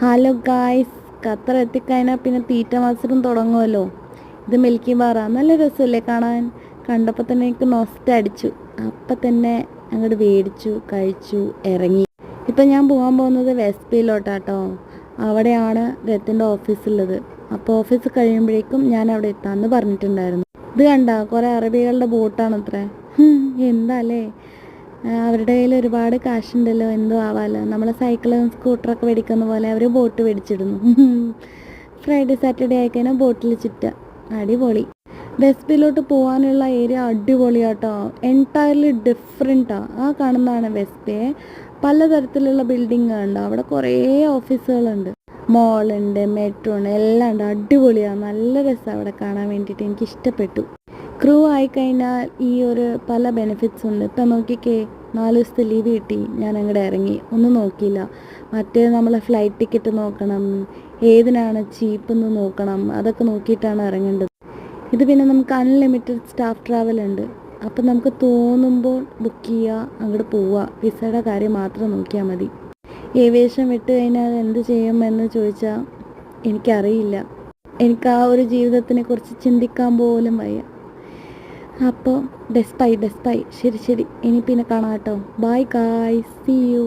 Hello guys, Qatar എത്തിക്കഴിഞ്ഞാൽ പിന്നെ തീറ്റ മത്സരം തുടങ്ങുമല്ലോ. ഇത് മിൽക്കി ബാറാ, നല്ല രസമല്ലേ കാണാൻ. കണ്ടപ്പോൾ തന്നെ എനിക്ക് നൊസ്റ്റ അടിച്ചു. അപ്പം തന്നെ അങ്ങോട്ട് മേടിച്ചു, കഴിച്ചു, ഇറങ്ങി. ഇപ്പം ഞാൻ പോകാൻ പോകുന്നത് വെസ്റ്റ് പീലോട്ടാട്ടോ. അവിടെയാണ് രത്തിൻ്റെ ഓഫീസുള്ളത്. അപ്പോൾ ഓഫീസ് കഴിയുമ്പോഴേക്കും ഞാൻ അവിടെ എത്താമെന്ന് പറഞ്ഞിട്ടുണ്ടായിരുന്നു. ഇത് കണ്ട കുറേ അറബികളുടെ ബോട്ടാണ് അത്രേ. എന്താ അല്ലേ, അവരുടെ കയ്യിൽ ഒരുപാട് കാശുണ്ടല്ലോ, എന്തോ ആവാലോ. നമ്മൾ സൈക്കിളും സ്കൂട്ടറൊക്കെ മേടിക്കുന്ന പോലെ അവർ ബോട്ട് മേടിച്ചിടുന്നു. ഫ്രൈഡേ സാറ്റർഡേ ആയിക്കഴിഞ്ഞാൽ ബോട്ടിൽ ചുറ്റുക, അടിപൊളി. വെസ്റ്റ് ബീലോട്ട് പോകാനുള്ള ഏരിയ അടിപൊളിയാട്ടോ, എൻറ്റയർലി ഡിഫറെൻറ്റാണ്. ആ കാണുന്നതാണ് വെസ്റ്റ് ബേ. പലതരത്തിലുള്ള ബിൽഡിംഗ് ഉണ്ട് അവിടെ, കുറേ ഓഫീസുകളുണ്ട്, മോളുണ്ട്, മെട്രോ ഉണ്ട്, എല്ലാം ഉണ്ട്. അടിപൊളിയാണ്, നല്ല രസമാണ് അവിടെ കാണാൻ വേണ്ടിയിട്ട്. എനിക്ക് ഇഷ്ടപ്പെട്ടു. ക്രൂ ആയിക്കഴിഞ്ഞാൽ ഈ ഒരു പല ബെനിഫിറ്റ്സ് ഉണ്ട്. ഇപ്പം നോക്കിക്കേ, 4 ദിവസത്തെ ലീവ് കിട്ടി, ഞാൻ അങ്ങോട്ട് ഇറങ്ങി, ഒന്നും നോക്കിയില്ല. മറ്റേ നമ്മളെ ഫ്ലൈറ്റ് ടിക്കറ്റ് നോക്കണം, ഏതിനാണ് ചീപ്പെന്ന് നോക്കണം, അതൊക്കെ നോക്കിയിട്ടാണ് ഇറങ്ങേണ്ടത്. ഇത് പിന്നെ നമുക്ക് അൺലിമിറ്റഡ് സ്റ്റാഫ് ട്രാവൽ ഉണ്ട്. അപ്പം നമുക്ക് തോന്നുമ്പോൾ ബുക്ക് ചെയ്യുക, അങ്ങോട്ട് പോവുക. വിസയുടെ കാര്യം മാത്രം നോക്കിയാൽ മതി. ഏവിയേഷൻ വിട്ട് കഴിഞ്ഞാൽ എന്ത് ചെയ്യുമെന്ന് ചോദിച്ചാൽ എനിക്കറിയില്ല. എനിക്ക് ആ ഒരു ജീവിതത്തിനെ കുറിച്ച് ചിന്തിക്കാൻ പോലും വയ്യ. അപ്പോൾ ഡെസ്പൈ. ശരി, ഇനി പിന്നെ കാണാം കേട്ടോ. Bye guys, see U.